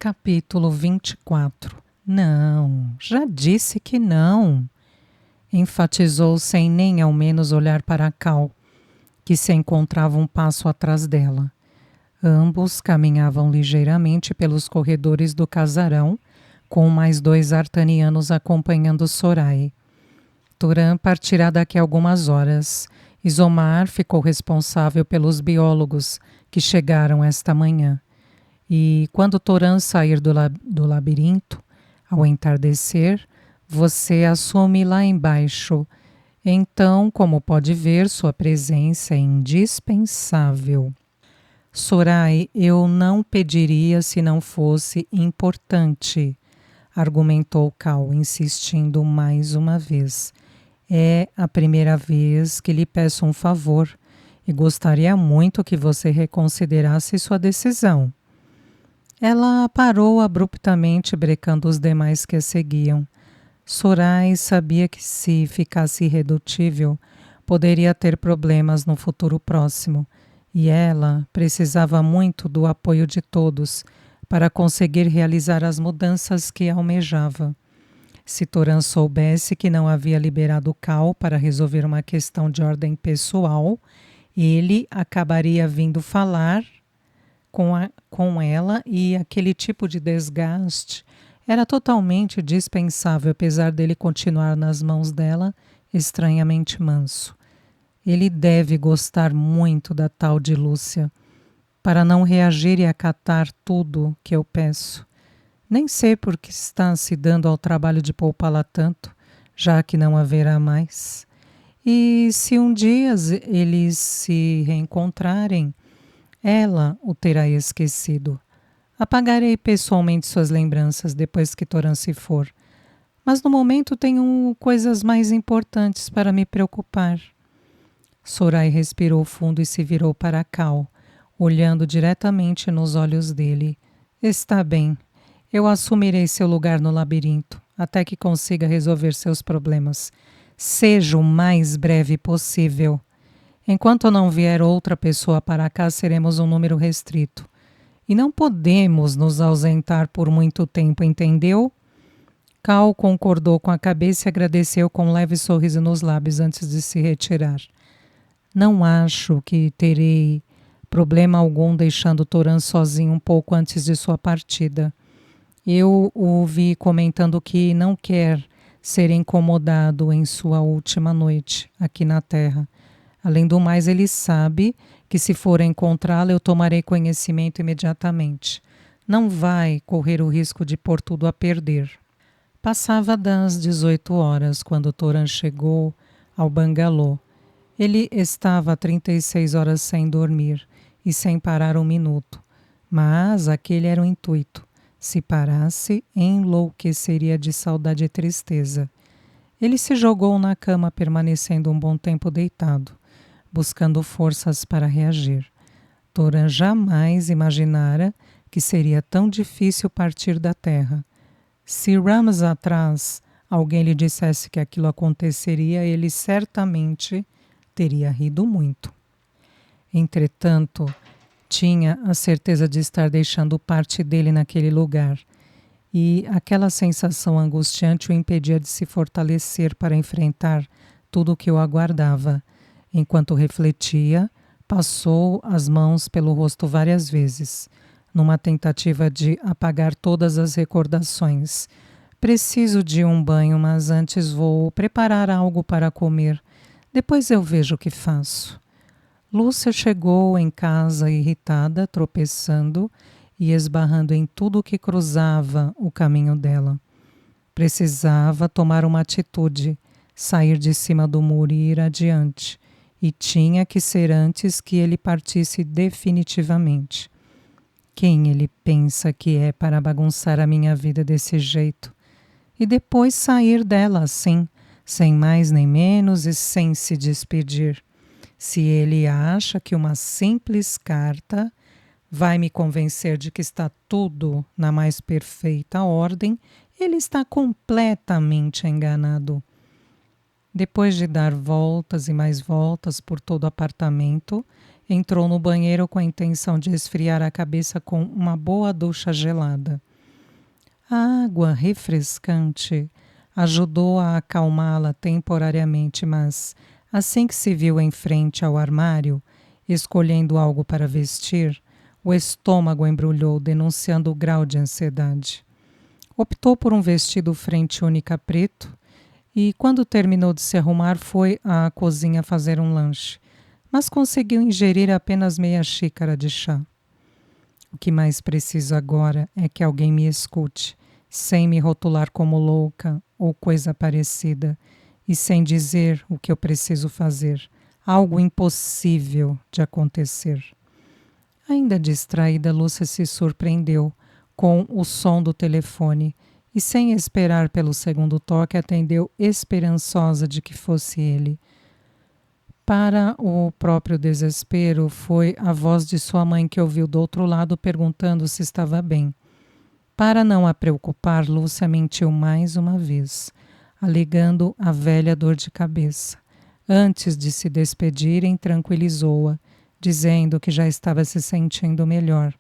Capítulo 24. Não, já disse que não, enfatizou sem nem ao menos olhar para Cal, que se encontrava um passo atrás dela. Ambos caminhavam ligeiramente pelos corredores do casarão, com mais 2 artanianos acompanhando Sorai. Turan partirá daqui a algumas horas. Isomar ficou responsável pelos biólogos que chegaram esta manhã. E quando Toran sair do labirinto, ao entardecer, você assume lá embaixo. Então, como pode ver, sua presença é indispensável. Sorai, eu não pediria se não fosse importante, argumentou Cal, insistindo mais uma vez. É a primeira vez que lhe peço um favor e gostaria muito que você reconsiderasse sua decisão. Ela parou abruptamente, brecando os demais que a seguiam. Sorai sabia que se ficasse irredutível, poderia ter problemas no futuro próximo, e ela precisava muito do apoio de todos para conseguir realizar as mudanças que almejava. Se Toran soubesse que não havia liberado Cal para resolver uma questão de ordem pessoal, ele acabaria vindo falar com ela, e aquele tipo de desgaste era totalmente dispensável, apesar dele continuar nas mãos dela estranhamente manso. Ele deve gostar muito da tal de Lúcia, para não reagir e acatar tudo que eu peço. Nem sei por que está se dando ao trabalho de poupá-la tanto, já que não haverá mais. E se um dia eles se reencontrarem, ela o terá esquecido. Apagarei pessoalmente suas lembranças depois que Toran se for. Mas no momento tenho coisas mais importantes para me preocupar. Sorai respirou fundo e se virou para Cal, olhando diretamente nos olhos dele. Está bem. Eu assumirei seu lugar no labirinto, até que consiga resolver seus problemas. Seja o mais breve possível. Enquanto não vier outra pessoa para cá, seremos um número restrito. E não podemos nos ausentar por muito tempo, entendeu? Cal concordou com a cabeça e agradeceu com um leve sorriso nos lábios antes de se retirar. Não acho que terei problema algum deixando Toran sozinho um pouco antes de sua partida. Eu o ouvi comentando que não quer ser incomodado em sua última noite aqui na Terra. Além do mais, ele sabe que se for encontrá-la, eu tomarei conhecimento imediatamente. Não vai correr o risco de pôr tudo a perder. Passava das 18 horas quando Toran chegou ao bangalô. Ele estava há 36 horas sem dormir e sem parar um minuto. Mas aquele era o intuito. Se parasse, enlouqueceria de saudade e tristeza. Ele se jogou na cama, permanecendo um bom tempo deitado, buscando forças para reagir. Toran jamais imaginara que seria tão difícil partir da terra. Se Ramos atrás alguém lhe dissesse que aquilo aconteceria, ele certamente teria rido muito. Entretanto, tinha a certeza de estar deixando parte dele naquele lugar, e aquela sensação angustiante o impedia de se fortalecer para enfrentar tudo o que o aguardava. Enquanto refletia, passou as mãos pelo rosto várias vezes, numa tentativa de apagar todas as recordações. Preciso de um banho, mas antes vou preparar algo para comer. Depois eu vejo o que faço. Lúcia chegou em casa irritada, tropeçando e esbarrando em tudo que cruzava o caminho dela. Precisava tomar uma atitude, sair de cima do muro e ir adiante. E tinha que ser antes que ele partisse definitivamente. Quem ele pensa que é para bagunçar a minha vida desse jeito? E depois sair dela assim, sem mais nem menos e sem se despedir. Se ele acha que uma simples carta vai me convencer de que está tudo na mais perfeita ordem, ele está completamente enganado. Depois de dar voltas e mais voltas por todo o apartamento, entrou no banheiro com a intenção de esfriar a cabeça com uma boa ducha gelada. A água refrescante ajudou a acalmá-la temporariamente, mas assim que se viu em frente ao armário, escolhendo algo para vestir, o estômago embrulhou, denunciando o grau de ansiedade. Optou por um vestido frente única preto e, quando terminou de se arrumar, foi à cozinha fazer um lanche, mas conseguiu ingerir apenas meia xícara de chá. O que mais preciso agora é que alguém me escute, sem me rotular como louca ou coisa parecida, e sem dizer o que eu preciso fazer. Algo impossível de acontecer. Ainda distraída, Lúcia se surpreendeu com o som do telefone e, sem esperar pelo segundo toque, atendeu esperançosa de que fosse ele. Para o próprio desespero, foi a voz de sua mãe que ouviu do outro lado perguntando se estava bem. Para não a preocupar, Lúcia mentiu mais uma vez, alegando a velha dor de cabeça. Antes de se despedirem, tranquilizou-a, dizendo que já estava se sentindo melhor.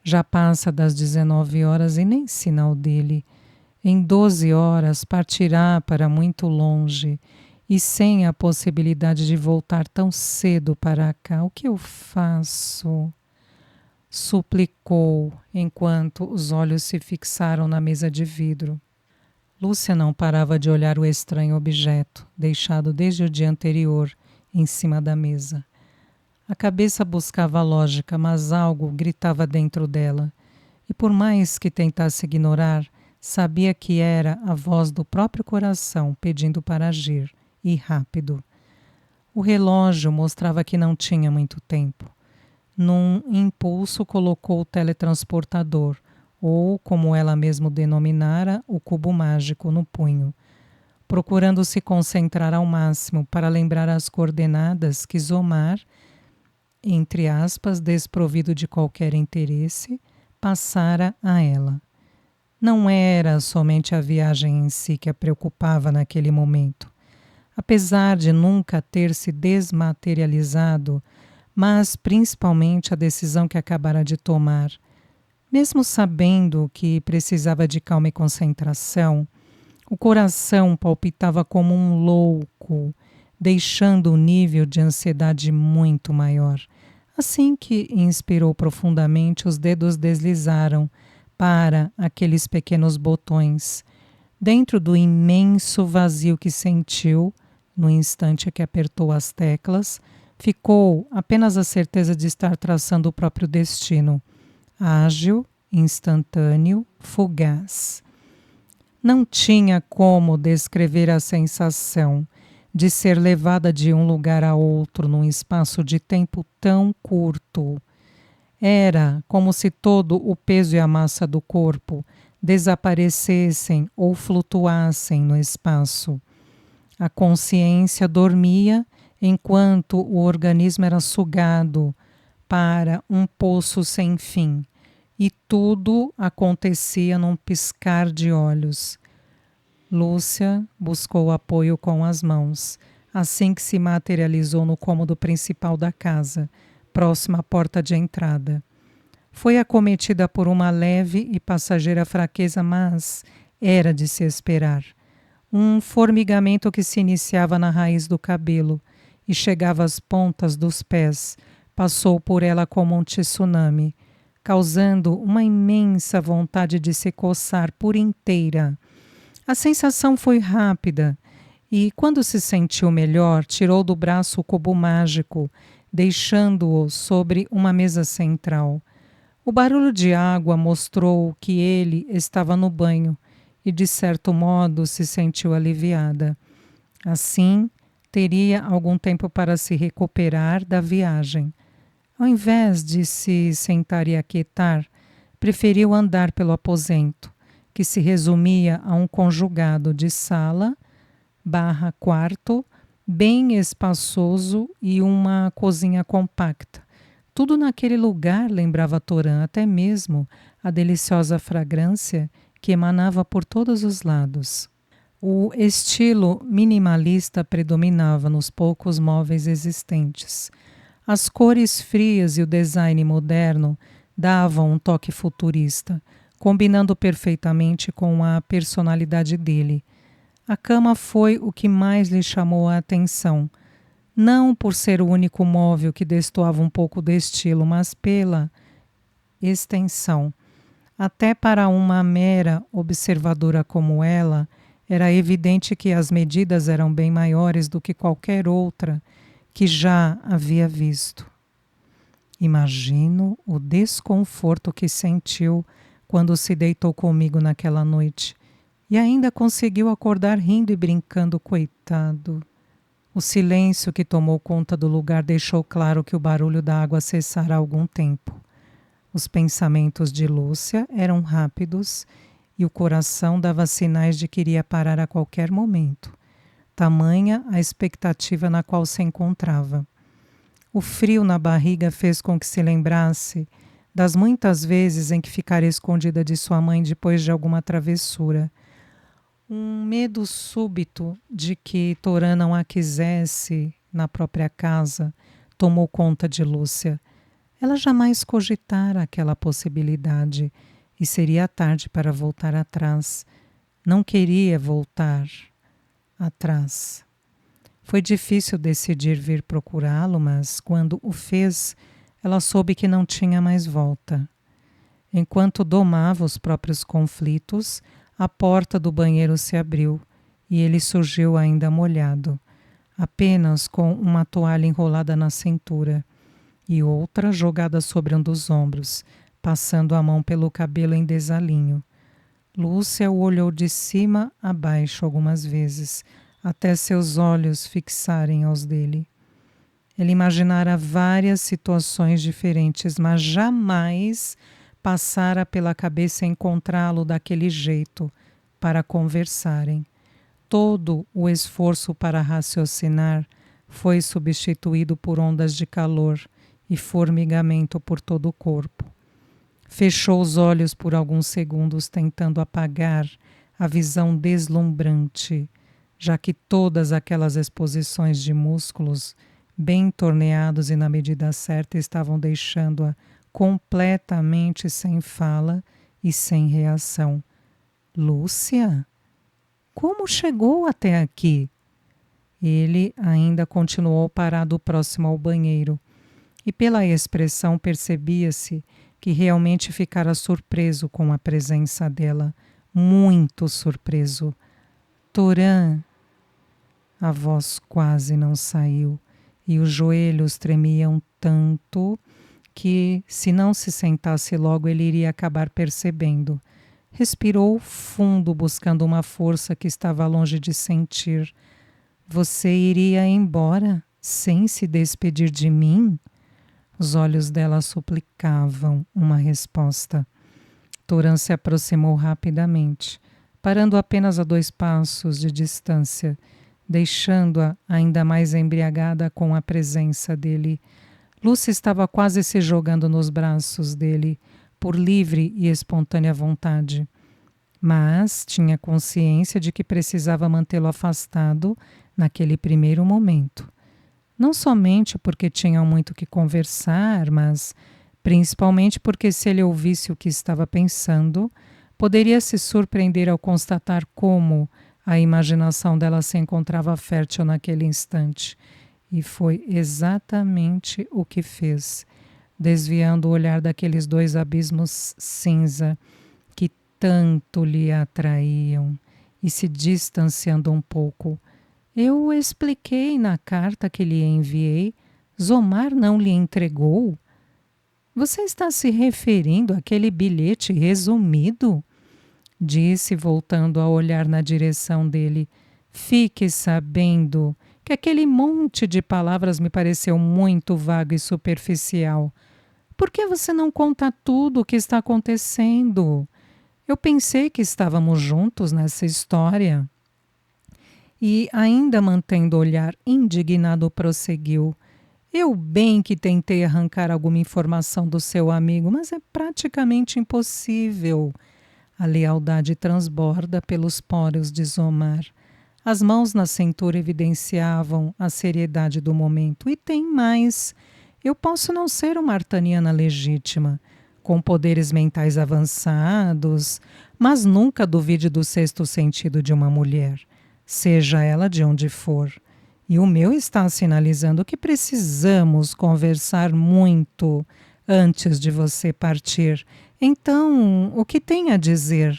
Já passa das 19 horas e nem sinal dele. Em 12 horas partirá para muito longe e sem a possibilidade de voltar tão cedo para cá. O que eu faço? Suplicou, enquanto os olhos se fixaram na mesa de vidro. Lúcia não parava de olhar o estranho objeto, deixado desde o dia anterior, em cima da mesa. A cabeça buscava a lógica, mas algo gritava dentro dela. E por mais que tentasse ignorar, sabia que era a voz do próprio coração pedindo para agir, e rápido. O relógio mostrava que não tinha muito tempo. Num impulso, colocou o teletransportador, ou, como ela mesmo denominara, o cubo mágico no punho, procurando se concentrar ao máximo para lembrar as coordenadas que Zomar, entre aspas, desprovido de qualquer interesse, passara a ela. Não era somente a viagem em si que a preocupava naquele momento. Apesar de nunca ter se desmaterializado, mas principalmente a decisão que acabara de tomar. Mesmo sabendo que precisava de calma e concentração, o coração palpitava como um louco, deixando o nível de ansiedade muito maior. Assim que inspirou profundamente, os dedos deslizaram para aqueles pequenos botões. Dentro do imenso vazio que sentiu, no instante que apertou as teclas, ficou apenas a certeza de estar traçando o próprio destino. Ágil, instantâneo, fugaz. Não tinha como descrever a sensação de ser levada de um lugar a outro num espaço de tempo tão curto. Era como se todo o peso e a massa do corpo desaparecessem ou flutuassem no espaço. A consciência dormia enquanto o organismo era sugado para um poço sem fim, e tudo acontecia num piscar de olhos. Lúcia buscou apoio com as mãos, assim que se materializou no cômodo principal da casa, próxima à porta de entrada. Foi acometida por uma leve e passageira fraqueza, mas era de se esperar. Um formigamento que se iniciava na raiz do cabelo e chegava às pontas dos pés, passou por ela como um tsunami, causando uma imensa vontade de se coçar por inteira. A sensação foi rápida e, quando se sentiu melhor, tirou do braço o cubo mágico, deixando-o sobre uma mesa central. O barulho de água mostrou que ele estava no banho e, de certo modo, se sentiu aliviada. Assim, teria algum tempo para se recuperar da viagem. Ao invés de se sentar e aquietar, preferiu andar pelo aposento, que se resumia a um conjugado de sala / quarto, bem espaçoso, e uma cozinha compacta. Tudo naquele lugar lembrava Torã, até mesmo a deliciosa fragrância que emanava por todos os lados. O estilo minimalista predominava nos poucos móveis existentes. As cores frias e o design moderno davam um toque futurista, combinando perfeitamente com a personalidade dele. A cama foi o que mais lhe chamou a atenção, não por ser o único móvel que destoava um pouco do estilo, mas pela extensão. Até para uma mera observadora como ela, era evidente que as medidas eram bem maiores do que qualquer outra que já havia visto. Imagino o desconforto que sentiu quando se deitou comigo naquela noite e ainda conseguiu acordar rindo e brincando, coitado. O silêncio que tomou conta do lugar deixou claro que o barulho da água cessara há algum tempo. Os pensamentos de Lúcia eram rápidos e o coração dava sinais de que iria parar a qualquer momento. Tamanha a expectativa na qual se encontrava. O frio na barriga fez com que se lembrasse das muitas vezes em que ficara escondida de sua mãe depois de alguma travessura. Um medo súbito de que Torã não a quisesse na própria casa tomou conta de Lúcia. Ela jamais cogitara aquela possibilidade e seria tarde para voltar atrás. Não queria voltar atrás. Foi difícil decidir vir procurá-lo, mas quando o fez, ela soube que não tinha mais volta. Enquanto domava os próprios conflitos, a porta do banheiro se abriu e ele surgiu ainda molhado, apenas com uma toalha enrolada na cintura e outra jogada sobre um dos ombros, passando a mão pelo cabelo em desalinho. Lúcia o olhou de cima a baixo algumas vezes, até seus olhos fixarem aos dele. Ele imaginara várias situações diferentes, mas jamais passara pela cabeça encontrá-lo daquele jeito para conversarem. Todo o esforço para raciocinar foi substituído por ondas de calor e formigamento por todo o corpo. Fechou os olhos por alguns segundos, tentando apagar a visão deslumbrante, já que todas aquelas exposições de músculos bem torneados e na medida certa estavam deixando-a completamente sem fala e sem reação. Lúcia? Como chegou até aqui? Ele ainda continuou parado próximo ao banheiro, e pela expressão percebia-se que realmente ficara surpreso com a presença dela, muito surpreso. Torã! A voz quase não saiu, e os joelhos tremiam tanto que, se não se sentasse logo, ele iria acabar percebendo. Respirou fundo, buscando uma força que estava longe de sentir. Você iria embora sem se despedir de mim? Os olhos dela suplicavam uma resposta. Torã se aproximou rapidamente, parando apenas a 2 passos de distância, deixando-a ainda mais embriagada com a presença dele. Lúcia estava quase se jogando nos braços dele, por livre e espontânea vontade. Mas tinha consciência de que precisava mantê-lo afastado naquele primeiro momento. Não somente porque tinham muito que conversar, mas principalmente porque se ele ouvisse o que estava pensando, poderia se surpreender ao constatar como a imaginação dela se encontrava fértil naquele instante. E foi exatamente o que fez, desviando o olhar daqueles 2 abismos cinza que tanto lhe atraíam e se distanciando um pouco. Eu o expliquei na carta que lhe enviei. Zomar não lhe entregou? Você está se referindo àquele bilhete resumido? Disse, voltando a olhar na direção dele. Fique sabendo que aquele monte de palavras me pareceu muito vago e superficial. Por que você não conta tudo o que está acontecendo? Eu pensei que estávamos juntos nessa história. E, ainda mantendo o olhar indignado, prosseguiu. Eu bem que tentei arrancar alguma informação do seu amigo, mas é praticamente impossível. A lealdade transborda pelos poros de Zomar. As mãos na cintura evidenciavam a seriedade do momento. E tem mais. Eu posso não ser uma artaniana legítima. com poderes mentais avançados, mas nunca duvide do sexto sentido de uma mulher, seja ela de onde for. E o meu está sinalizando que precisamos conversar muito antes de você partir. Então, o que tem a dizer?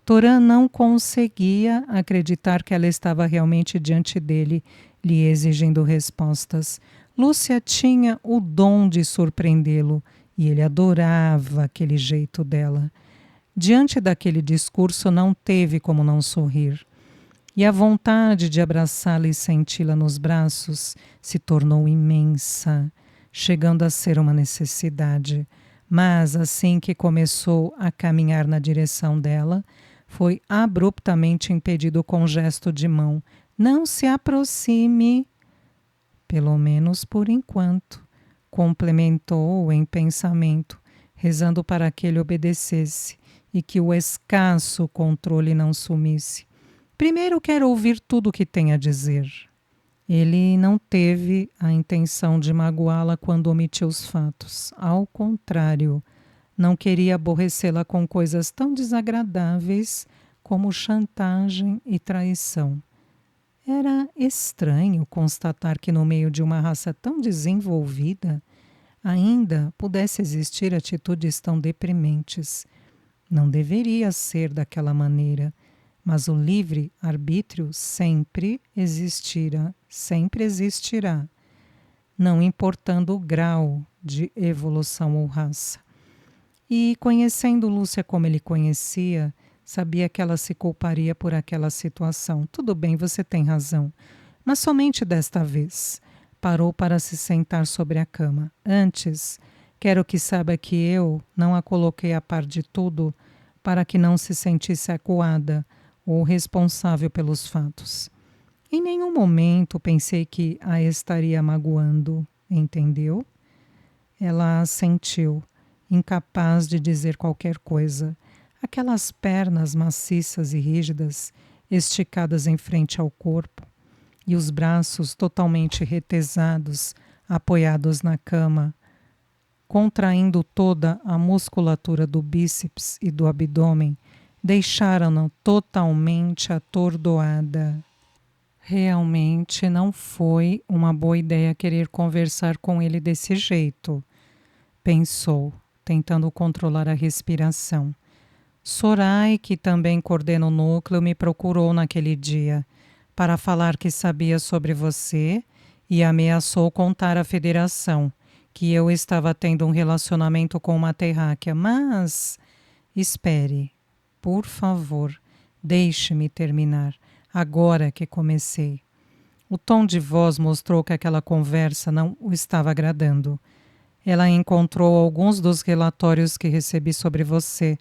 Toran não conseguia acreditar que ela estava realmente diante dele, lhe exigindo respostas. Lúcia tinha o dom de surpreendê-lo e ele adorava aquele jeito dela. Diante daquele discurso, não teve como não sorrir. E a vontade de abraçá-la e senti-la nos braços se tornou imensa, chegando a ser uma necessidade. Mas assim que começou a caminhar na direção dela, foi abruptamente impedido com um gesto de mão. Não se aproxime, pelo menos por enquanto, complementou em pensamento, rezando para que ele obedecesse e que o escasso controle não sumisse. Primeiro quero ouvir tudo o que tem a dizer. Ele não teve a intenção de magoá-la quando omitiu os fatos. Ao contrário, não queria aborrecê-la com coisas tão desagradáveis como chantagem e traição. Era estranho constatar que no meio de uma raça tão desenvolvida ainda pudesse existir atitudes tão deprimentes. Não deveria ser daquela maneira, mas o livre-arbítrio sempre existirá, não importando o grau de evolução ou raça. E conhecendo Lúcia como ele conhecia, sabia que ela se culparia por aquela situação. Tudo bem, você tem razão, mas somente desta vez. Parou para se sentar sobre a cama. Antes, quero que saiba que eu não a coloquei a par de tudo para que não se sentisse acuada ou responsável pelos fatos. Em nenhum momento pensei que a estaria magoando, entendeu? Ela assentiu, incapaz de dizer qualquer coisa. Aquelas pernas maciças e rígidas, esticadas em frente ao corpo, e os braços totalmente retesados, apoiados na cama, contraindo toda a musculatura do bíceps e do abdômen, deixaram-na totalmente atordoada. Realmente não foi uma boa ideia querer conversar com ele desse jeito, pensou, tentando controlar a respiração. Sorai, que também coordena o núcleo, me procurou naquele dia para falar que sabia sobre você e ameaçou contar à federação que eu estava tendo um relacionamento com uma terráquea, mas espere, por favor, deixe-me terminar, agora que comecei. O tom de voz mostrou que aquela conversa não o estava agradando. Ela encontrou alguns dos relatórios que recebi sobre você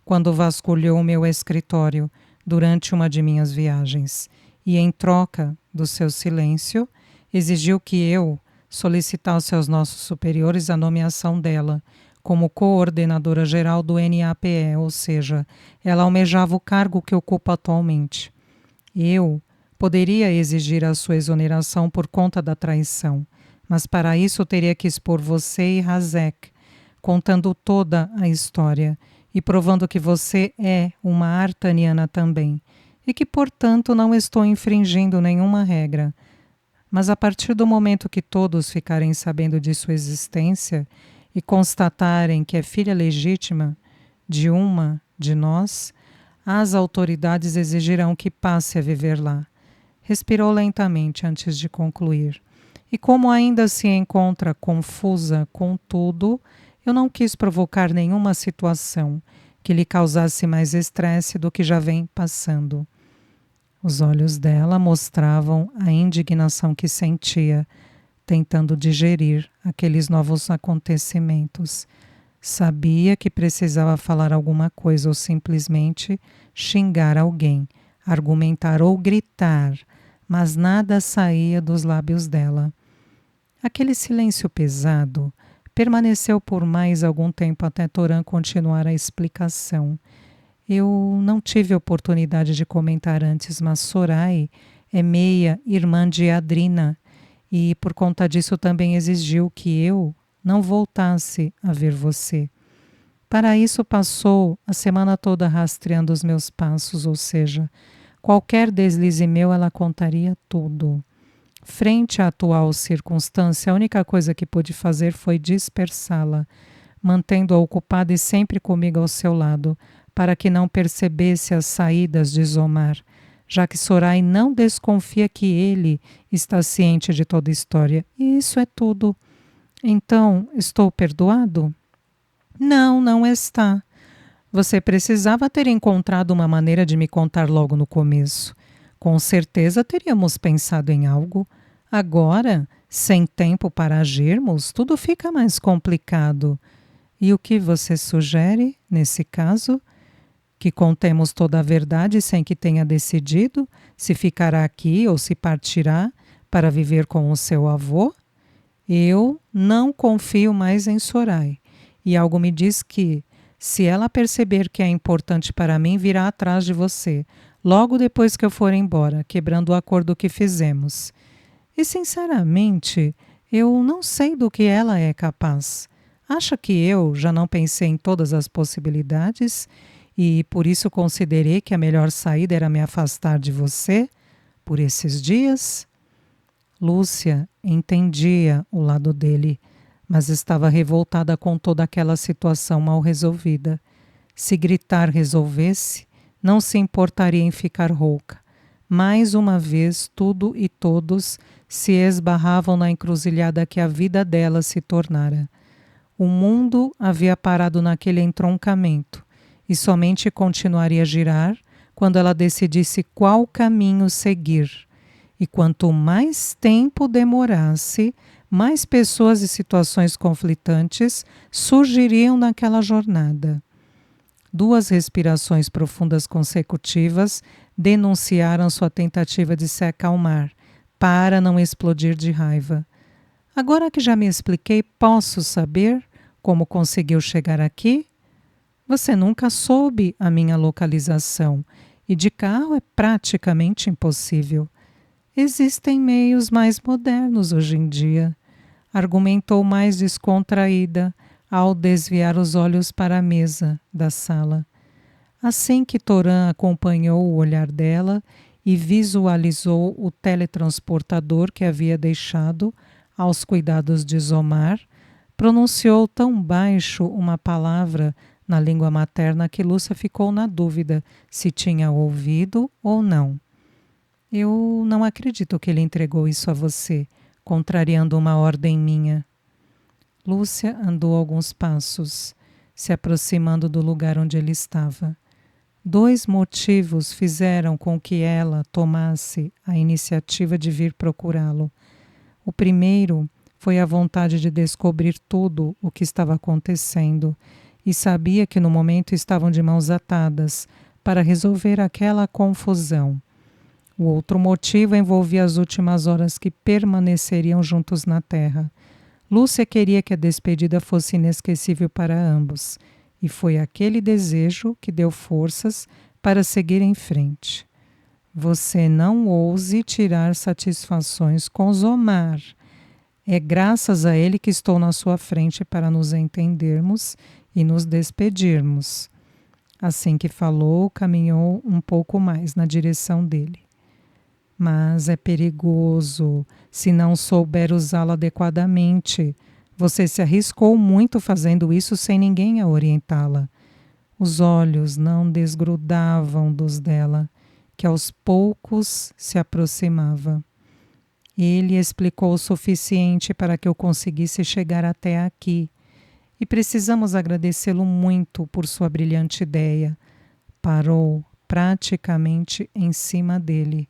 quando vasculhou o meu escritório durante uma de minhas viagens e, em troca do seu silêncio, exigiu que eu solicitasse aos nossos superiores a nomeação dela como coordenadora geral do NAPE, ou seja, ela almejava o cargo que ocupa atualmente. Eu poderia exigir a sua exoneração por conta da traição, mas para isso teria que expor você e Razek, contando toda a história e provando que você é uma artaniana também, e que, portanto, não estou infringindo nenhuma regra. Mas a partir do momento que todos ficarem sabendo de sua existência e constatarem que é filha legítima de uma de nós, as autoridades exigirão que passe a viver lá. Respirou lentamente antes de concluir. E como ainda se encontra confusa com tudo, eu não quis provocar nenhuma situação que lhe causasse mais estresse do que já vem passando. Os olhos dela mostravam a indignação que sentia, tentando digerir aqueles novos acontecimentos. Sabia que precisava falar alguma coisa ou simplesmente xingar alguém, argumentar ou gritar, mas nada saía dos lábios dela. Aquele silêncio pesado permaneceu por mais algum tempo até Toran continuar a explicação. Eu não tive oportunidade de comentar antes, mas Sorai é meia-irmã de Adrina e por conta disso também exigiu que eu não voltasse a ver você. Para isso passou a semana toda rastreando os meus passos, ou seja, qualquer deslize meu ela contaria tudo. Frente à atual circunstância, a única coisa que pude fazer foi dispersá-la, mantendo-a ocupada e sempre comigo ao seu lado, para que não percebesse as saídas de Zomar, já que Sorai não desconfia que ele está ciente de toda a história. E isso é tudo. Então, estou perdoado? Não, não está. Você precisava ter encontrado uma maneira de me contar logo no começo. Com certeza teríamos pensado em algo. Agora, sem tempo para agirmos, tudo fica mais complicado. E o que você sugere, nesse caso? Que contemos toda a verdade sem que tenha decidido se ficará aqui ou se partirá para viver com o seu avô? Eu não confio mais em Sorai. E algo me diz que, se ela perceber que é importante para mim, virá atrás de você, logo depois que eu for embora, quebrando o acordo que fizemos. E, sinceramente, eu não sei do que ela é capaz. Acha que eu já não pensei em todas as possibilidades e por isso considerei que a melhor saída era me afastar de você por esses dias? Lúcia entendia o lado dele, mas estava revoltada com toda aquela situação mal resolvida. Se gritar resolvesse, não se importaria em ficar rouca. Mais uma vez, tudo e todos se esbarravam na encruzilhada que a vida dela se tornara. O mundo havia parado naquele entroncamento e somente continuaria a girar quando ela decidisse qual caminho seguir. E quanto mais tempo demorasse, mais pessoas e situações conflitantes surgiriam naquela jornada. 2 respirações profundas consecutivas denunciaram sua tentativa de se acalmar, para não explodir de raiva. Agora que já me expliquei, posso saber como conseguiu chegar aqui? Você nunca soube a minha localização e de carro é praticamente impossível. Existem meios mais modernos hoje em dia, argumentou mais descontraída ao desviar os olhos para a mesa da sala. Assim que Toran acompanhou o olhar dela e visualizou o teletransportador que havia deixado aos cuidados de Zomar, pronunciou tão baixo uma palavra na língua materna que Lúcia ficou na dúvida se tinha ouvido ou não. Eu não acredito que ele entregou isso a você, contrariando uma ordem minha. Lúcia andou alguns passos, se aproximando do lugar onde ele estava. 2 motivos fizeram com que ela tomasse a iniciativa de vir procurá-lo. O primeiro foi a vontade de descobrir tudo o que estava acontecendo e sabia que no momento estavam de mãos atadas para resolver aquela confusão. O outro motivo envolvia as últimas horas que permaneceriam juntos na terra. Lúcia queria que a despedida fosse inesquecível para ambos, e foi aquele desejo que deu forças para seguir em frente. Você não ouse tirar satisfações com Zomar. É graças a ele que estou na sua frente para nos entendermos e nos despedirmos. Assim que falou, caminhou um pouco mais na direção dele. Mas é perigoso se não souber usá-lo adequadamente. Você se arriscou muito fazendo isso sem ninguém a orientá-la. Os olhos não desgrudavam dos dela, que aos poucos se aproximava. Ele explicou o suficiente para que eu conseguisse chegar até aqui. E precisamos agradecê-lo muito por sua brilhante ideia. Parou praticamente em cima dele,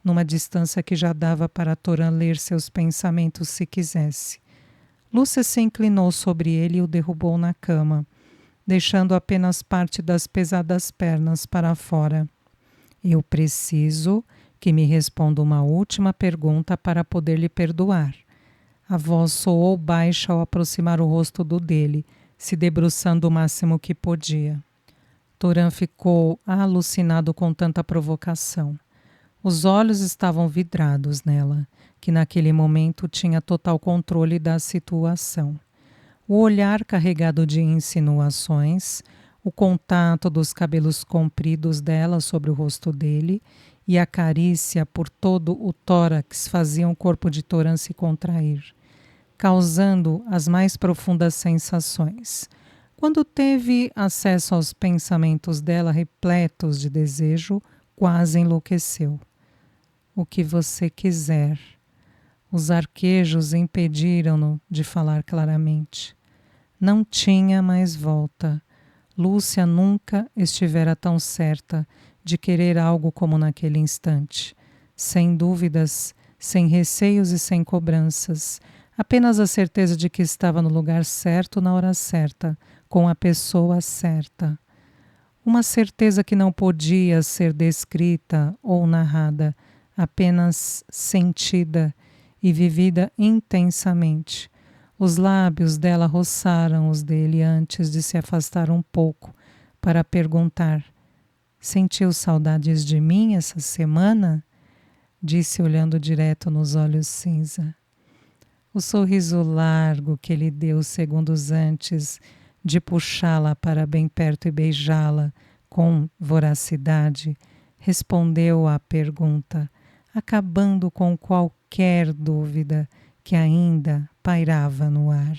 numa distância que já dava para Toran ler seus pensamentos se quisesse. Lúcia se inclinou sobre ele e o derrubou na cama, deixando apenas parte das pesadas pernas para fora. Eu preciso que me responda uma última pergunta para poder lhe perdoar. A voz soou baixa ao aproximar o rosto do dele, se debruçando o máximo que podia. Toran ficou alucinado com tanta provocação. Os olhos estavam vidrados nela, que naquele momento tinha total controle da situação. O olhar carregado de insinuações, o contato dos cabelos compridos dela sobre o rosto dele e a carícia por todo o tórax faziam o corpo de Toran se contrair, causando as mais profundas sensações. Quando teve acesso aos pensamentos dela repletos de desejo, quase enlouqueceu. O que você quiser. Os arquejos impediram-no de falar claramente. Não tinha mais volta. Lúcia nunca estivera tão certa de querer algo como naquele instante. Sem dúvidas, sem receios e sem cobranças. Apenas a certeza de que estava no lugar certo na hora certa, com a pessoa certa. Uma certeza que não podia ser descrita ou narrada, apenas sentida e vivida intensamente. Os lábios dela roçaram os dele antes de se afastar um pouco para perguntar: sentiu saudades de mim essa semana? Disse olhando direto nos olhos cinza. O sorriso largo que ele deu segundos antes de puxá-la para bem perto e beijá-la com voracidade, respondeu à pergunta, acabando com qualquer dúvida que ainda pairava no ar.